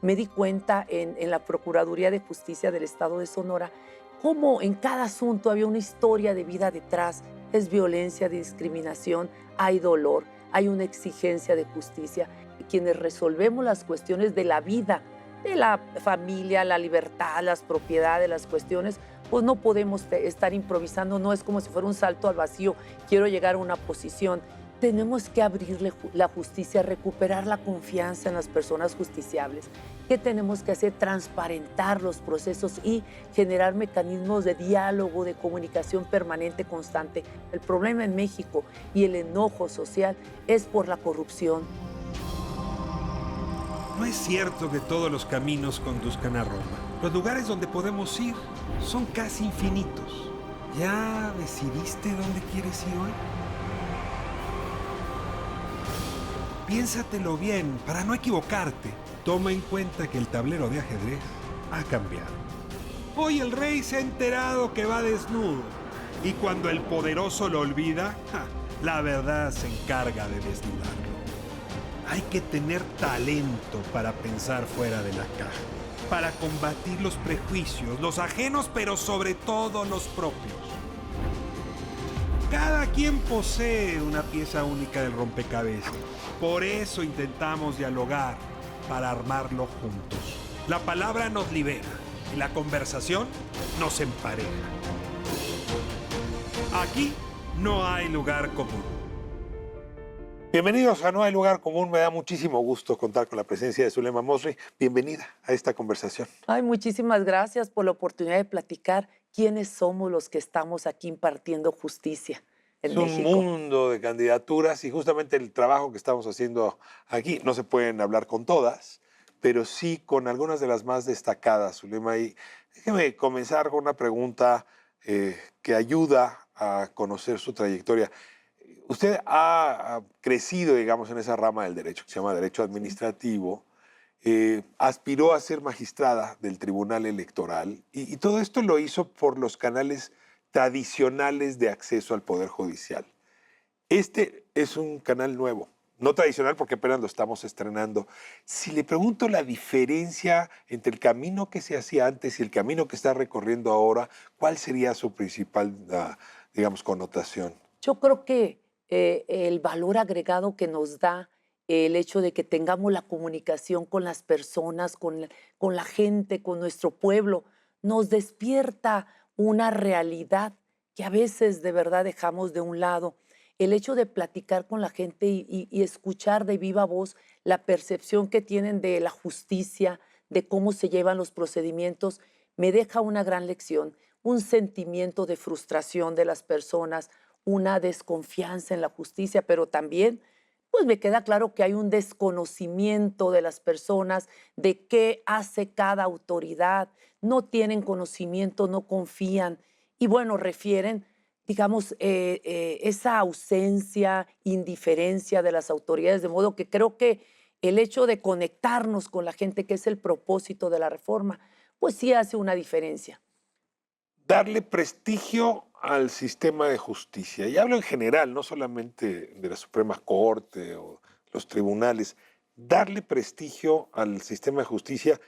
me di cuenta en la Procuraduría de Justicia del Estado de Sonora cómo en cada asunto había una historia de vida detrás. Es violencia, discriminación, hay dolor, hay una exigencia de justicia. Y quienes resolvemos las cuestiones de la vida, de la familia, la libertad, las propiedades, las cuestiones, pues no podemos estar improvisando, no es como si fuera un salto al vacío, quiero llegar a una posición. Tenemos que abrirle la justicia, recuperar la confianza en las personas justiciables. ¿Qué tenemos que hacer? Transparentar los procesos y generar mecanismos de diálogo, de comunicación permanente, constante. El problema en México y el enojo social es por la corrupción. No es cierto que todos los caminos conduzcan a Roma. Los lugares donde podemos ir son casi infinitos. ¿Ya decidiste dónde quieres ir hoy? Piénsatelo bien para no equivocarte. Toma en cuenta que el tablero de ajedrez ha cambiado. Hoy el rey se ha enterado que va desnudo. Y cuando el poderoso lo olvida, la verdad se encarga de desnudarlo. Hay que tener talento para pensar fuera de la caja, para combatir los prejuicios, los ajenos, pero sobre todo los propios. Cada quien posee una pieza única del rompecabezas. Por eso intentamos dialogar, para armarlo juntos. La palabra nos libera y la conversación nos empareja. Aquí no hay lugar común. Bienvenidos a No hay lugar común. Me da muchísimo gusto contar con la presencia de Zulema Mosri. Bienvenida a esta conversación. Ay, muchísimas gracias por la oportunidad de platicar quiénes somos los que estamos aquí impartiendo justicia Es en un México. mundo de candidaturas y justamente el trabajo que estamos haciendo aquí, no se pueden hablar con todas, pero sí con algunas de las más destacadas, Zulema. Y déjeme comenzar con una pregunta que ayuda a conocer su trayectoria. Usted ha crecido, digamos, en esa rama del derecho, que se llama derecho administrativo. Aspiró a ser magistrada del Tribunal Electoral y todo esto lo hizo por los canales tradicionales de acceso al Poder Judicial. Este es un canal nuevo, no tradicional porque apenas lo estamos estrenando. Si le pregunto la diferencia entre el camino que se hacía antes y el camino que está recorriendo ahora, ¿cuál sería su principal, digamos, connotación? Yo creo que el valor agregado que nos da el hecho de que tengamos la comunicación con las personas, con la gente, con nuestro pueblo, nos despierta una realidad que a veces de verdad dejamos de un lado. El hecho de platicar con la gente y escuchar de viva voz la percepción que tienen de la justicia, de cómo se llevan los procedimientos, me deja una gran lección, un sentimiento de frustración de las personas, una desconfianza en la justicia, pero también, pues me queda claro que hay un desconocimiento de las personas de qué hace cada autoridad, no tienen conocimiento, no confían y bueno, refieren, digamos, esa ausencia, indiferencia de las autoridades, de modo que creo que el hecho de conectarnos con la gente, que es el propósito de la reforma, pues sí hace una diferencia. Darle prestigio al sistema de justicia. Y hablo en general, no solamente de la Suprema Corte o los tribunales. Darle prestigio al sistema de justicia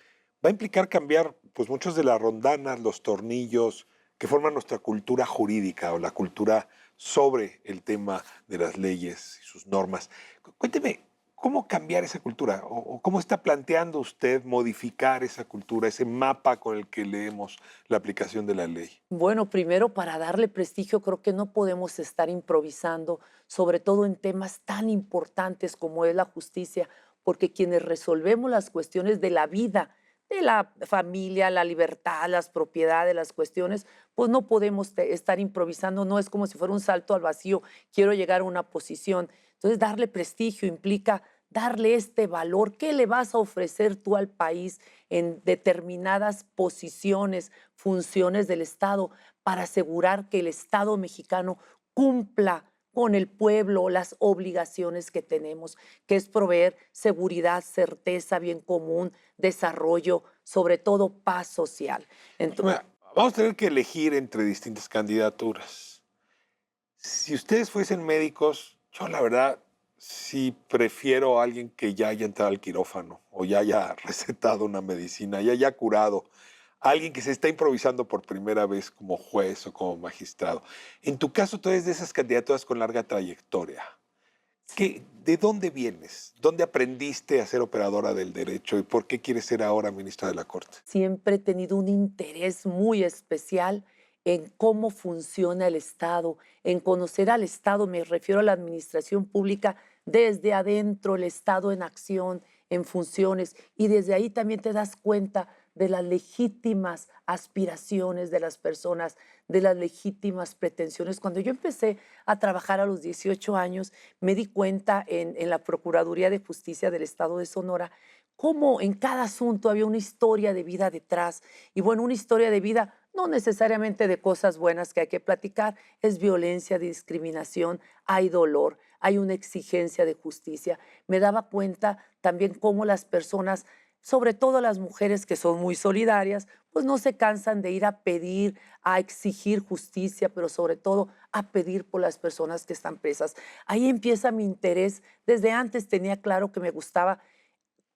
va a implicar cambiar pues, muchos de las rondanas, los tornillos que forman nuestra cultura jurídica o la cultura sobre el tema de las leyes y sus normas. Cuénteme, ¿cómo cambiar esa cultura? ¿O cómo está planteando usted modificar esa cultura, ese mapa con el que leemos la aplicación de la ley? Bueno, primero para darle prestigio, creo que no podemos estar improvisando, sobre todo en temas tan importantes como es la justicia, porque quienes resolvemos las cuestiones de la vida, de la familia, la libertad, las propiedades, las cuestiones, pues no podemos estar improvisando, no es como si fuera un salto al vacío, quiero llegar a una posición. Entonces, darle prestigio implica darle este valor. ¿Qué le vas a ofrecer tú al país en determinadas posiciones, funciones del Estado para asegurar que el Estado mexicano cumpla con el pueblo las obligaciones que tenemos, que es proveer seguridad, certeza, bien común, desarrollo, sobre todo paz social? Entonces, Mira, vamos a tener que elegir entre distintas candidaturas. Si ustedes fuesen médicos, yo la verdad si prefiero a alguien que ya haya entrado al quirófano o ya haya recetado una medicina, ya haya curado, a alguien que se está improvisando por primera vez como juez o como magistrado. En tu caso, tú eres de esas candidaturas con larga trayectoria. ¿De dónde vienes? ¿Dónde aprendiste a ser operadora del derecho y por qué quieres ser ahora ministra de la Corte? Siempre he tenido un interés muy especial en cómo funciona el Estado, en conocer al Estado, me refiero a la administración pública desde adentro, el Estado en acción, en funciones, y desde ahí también te das cuenta de las legítimas aspiraciones de las personas, de las legítimas pretensiones. Cuando yo empecé a trabajar a los 18 años, me di cuenta en la Procuraduría de Justicia del Estado de Sonora cómo en cada asunto había una historia de vida detrás. Y bueno, una historia de vida no necesariamente de cosas buenas que hay que platicar, es violencia, discriminación, hay dolor, hay una exigencia de justicia. Me daba cuenta también cómo las personas, sobre todo las mujeres que son muy solidarias, pues no se cansan de ir a pedir, a exigir justicia, pero sobre todo a pedir por las personas que están presas. Ahí empieza mi interés. Desde antes tenía claro que me gustaba.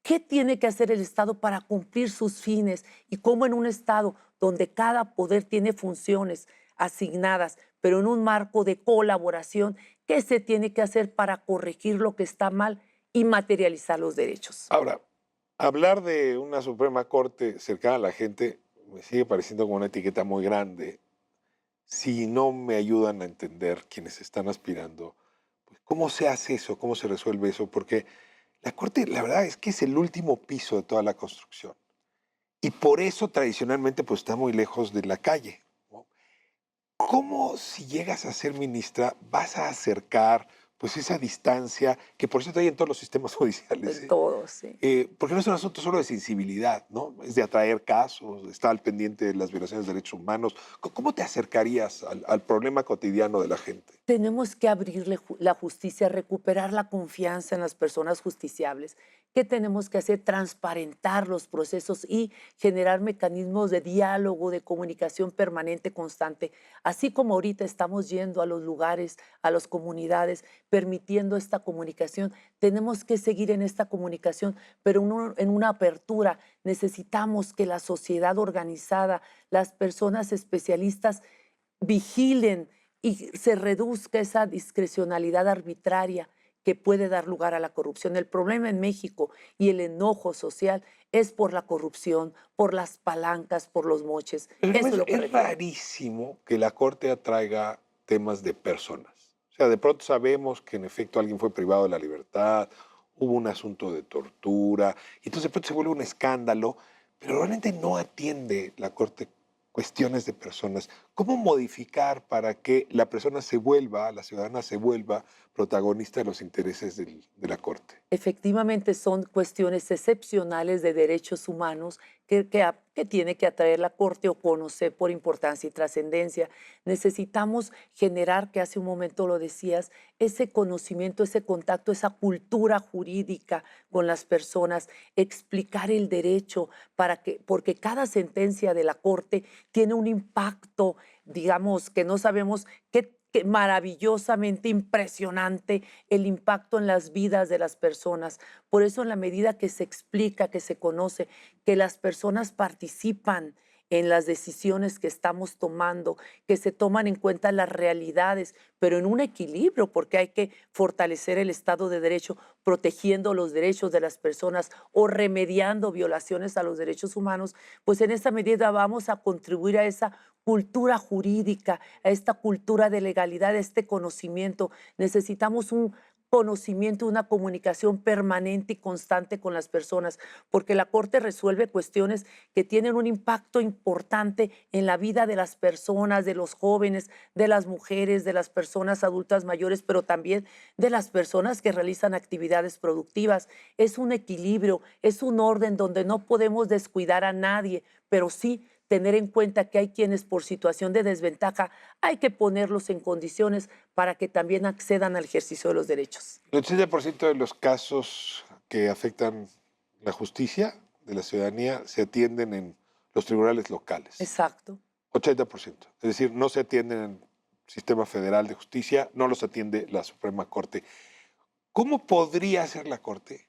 ¿Qué tiene que hacer el Estado para cumplir sus fines? Y cómo en un Estado donde cada poder tiene funciones asignadas, pero en un marco de colaboración, ¿qué se tiene que hacer para corregir lo que está mal y materializar los derechos? Ahora, hablar de una Suprema Corte cercana a la gente me sigue pareciendo como una etiqueta muy grande. Si no me ayudan a entender quienes están aspirando, pues, ¿cómo se hace eso? ¿Cómo se resuelve eso? Porque la Corte, la verdad es que es el último piso de toda la construcción. Y por eso tradicionalmente pues está muy lejos de la calle, ¿no? ¿Cómo si llegas a ser ministra vas a acercar pues esa distancia que por cierto hay en todos los sistemas judiciales? En todo, sí. Porque no es un asunto solo de sensibilidad, ¿no? Es de atraer casos, de estar al pendiente de las violaciones de derechos humanos. ¿Cómo te acercarías al problema cotidiano de la gente? Tenemos que abrirle la justicia, recuperar la confianza en las personas justiciables. ¿Qué tenemos que hacer? Transparentar los procesos y generar mecanismos de diálogo, de comunicación permanente, constante. Así como ahorita estamos yendo a los lugares, a las comunidades, permitiendo esta comunicación, tenemos que seguir en esta comunicación, pero en una apertura. Necesitamos que la sociedad organizada, las personas especialistas, vigilen y se reduzca esa discrecionalidad arbitraria que puede dar lugar a la corrupción. El problema en México y el enojo social es por la corrupción, por las palancas, por los moches. Pero Eso es lo que es refiero. rarísimo que la Corte atraiga temas de personas. O sea, de pronto sabemos que en efecto alguien fue privado de la libertad, hubo un asunto de tortura, y entonces de pronto se vuelve un escándalo, pero realmente no atiende la Corte cuestiones de personas. ¿Cómo modificar para que la persona se vuelva, la ciudadana se vuelva protagonista de los intereses de la Corte? Efectivamente, son cuestiones excepcionales de derechos humanos que tiene que atraer la Corte o conocer por importancia y trascendencia. Necesitamos generar, que hace un momento lo decías, ese conocimiento, ese contacto, esa cultura jurídica con las personas, explicar el derecho porque cada sentencia de la Corte tiene un impacto, digamos, que no sabemos qué maravillosamente impresionante el impacto en las vidas de las personas. Por eso, en la medida que se explica, que se conoce, que las personas participan en las decisiones que estamos tomando, que se toman en cuenta las realidades, pero en un equilibrio, porque hay que fortalecer el Estado de Derecho, protegiendo los derechos de las personas o remediando violaciones a los derechos humanos, pues en esa medida vamos a contribuir a esa cultura jurídica, a esta cultura de legalidad, a este conocimiento. Necesitamos un conocimiento, una comunicación permanente y constante con las personas, porque la Corte resuelve cuestiones que tienen un impacto importante en la vida de las personas, de los jóvenes, de las mujeres, de las personas adultas mayores, pero también de las personas que realizan actividades productivas. Es un equilibrio, es un orden donde no podemos descuidar a nadie, pero sí tener en cuenta que hay quienes por situación de desventaja hay que ponerlos en condiciones para que también accedan al ejercicio de los derechos. El 80% de los casos que afectan la justicia de la ciudadanía se atienden en los tribunales locales. Exacto. 80%. Es decir, no se atienden en el sistema federal de justicia, no los atiende la Suprema Corte. ¿Cómo podría hacer la Corte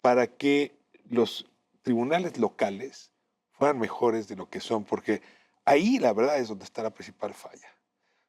para que los tribunales locales fueran mejores de lo que son? Porque ahí la verdad es donde está la principal falla.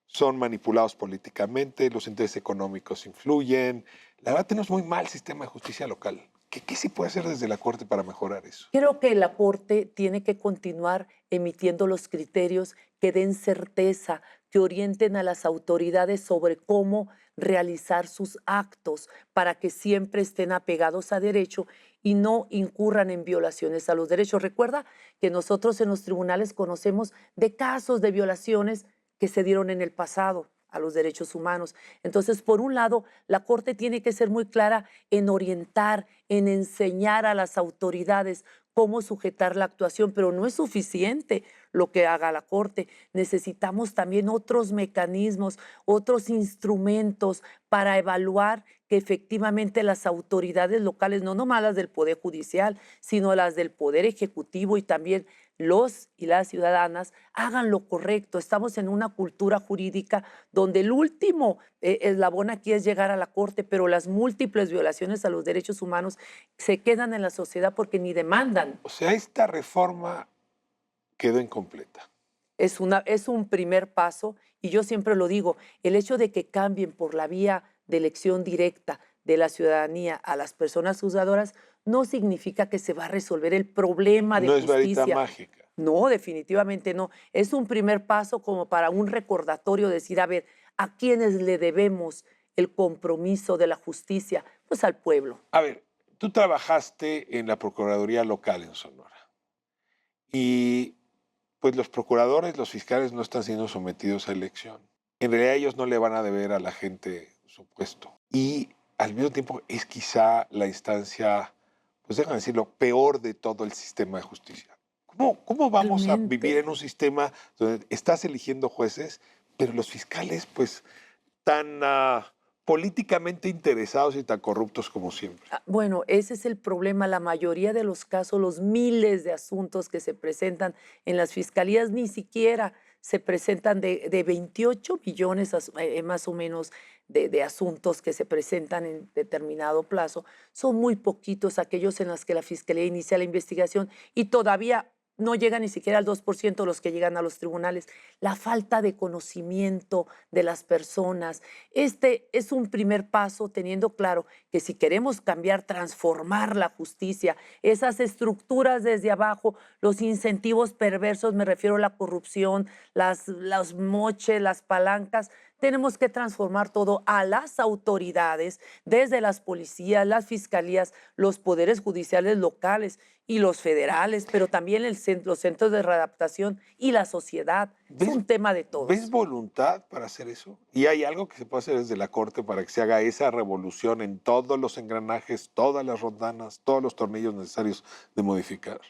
Son manipulados políticamente, los intereses económicos influyen. La verdad tenemos muy mal sistema de justicia local. ¿Qué se puede hacer desde la Corte para mejorar eso? Creo que la Corte tiene que continuar emitiendo los criterios que den certeza, que orienten a las autoridades sobre cómo realizar sus actos para que siempre estén apegados a derecho y no incurran en violaciones a los derechos. Recuerda que nosotros en los tribunales conocemos de casos de violaciones que se dieron en el pasado a los derechos humanos. Entonces, por un lado, la Corte tiene que ser muy clara en orientar, en enseñar a las autoridades cómo sujetar la actuación, pero no es suficiente lo que haga la Corte. Necesitamos también otros mecanismos, otros instrumentos para evaluar que efectivamente las autoridades locales, no nomás las del Poder Judicial, sino las del Poder Ejecutivo y también los y las ciudadanas hagan lo correcto. Estamos en una cultura jurídica donde el último eslabón aquí es llegar a la Corte, pero las múltiples violaciones a los derechos humanos se quedan en la sociedad porque ni demandan. O sea, esta reforma quedó incompleta. Es un primer paso y yo siempre lo digo, el hecho de que cambien por la vía de elección directa de la ciudadanía a las personas juzgadoras no significa que se va a resolver el problema de No es varita justicia. mágica. No, definitivamente no. Es un primer paso como para un recordatorio, decir, a ver, ¿a quiénes le debemos el compromiso de la justicia? Pues al pueblo. A ver, tú trabajaste en la Procuraduría Local en Sonora y pues los procuradores, los fiscales no están siendo sometidos a elección. En realidad ellos no le van a deber a la gente su puesto. Y al mismo tiempo es quizá la instancia, pues déjame decirlo, peor de todo el sistema de justicia. ¿Cómo vamos a vivir en un sistema donde estás eligiendo jueces, pero los fiscales pues tan políticamente interesados y tan corruptos como siempre? Bueno, ese es el problema. La mayoría de los casos, los miles de asuntos que se presentan en las fiscalías, ni siquiera se presentan de 28 millones más o menos de asuntos que se presentan en determinado plazo. Son muy poquitos aquellos en los que la fiscalía inicia la investigación y todavía no llega ni siquiera al 2% los que llegan a los tribunales. La falta de conocimiento de las personas. Este es un primer paso teniendo claro que si queremos cambiar, transformar la justicia, esas estructuras desde abajo, los incentivos perversos, me refiero a la corrupción, los moches, las palancas, tenemos que transformar todo a las autoridades, desde las policías, las fiscalías, los poderes judiciales locales y los federales, pero también los centros de readaptación y la sociedad. Es un tema de todos. ¿Ves voluntad para hacer eso? ¿Y hay algo que se puede hacer desde la Corte para que se haga esa revolución en todos los engranajes, todas las rondanas, todos los tornillos necesarios de modificar?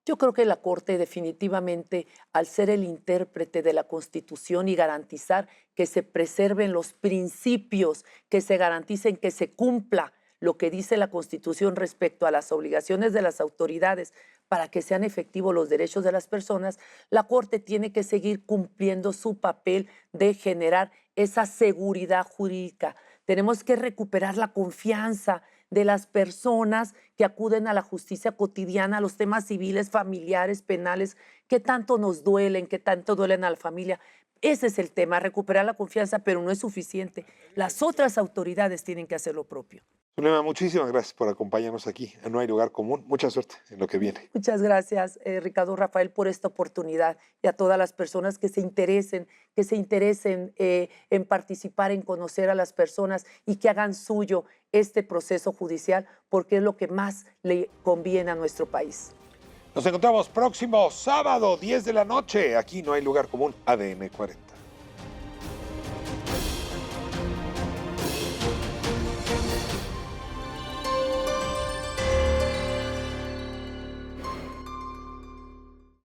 Yo creo que la Corte definitivamente, al ser el intérprete de la Constitución y garantizar que se preserven los principios, que se garanticen que se cumpla lo que dice la Constitución respecto a las obligaciones de las autoridades para que sean efectivos los derechos de las personas, la Corte tiene que seguir cumpliendo su papel de generar esa seguridad jurídica. Tenemos que recuperar la confianza de las personas que acuden a la justicia cotidiana, a los temas civiles, familiares, penales, que tanto nos duelen, que tanto duelen a la familia. Ese es el tema, recuperar la confianza, pero no es suficiente. Las otras autoridades tienen que hacer lo propio. Zulema, muchísimas gracias por acompañarnos aquí. No hay lugar común. Mucha suerte en lo que viene. Muchas gracias, Ricardo Rafael, por esta oportunidad y a todas las personas que se interesen en participar, en conocer a las personas y que hagan suyo este proceso judicial, porque es lo que más le conviene a nuestro país. Nos encontramos próximo sábado, 10 de la noche. Aquí No Hay Lugar Común, ADN 40.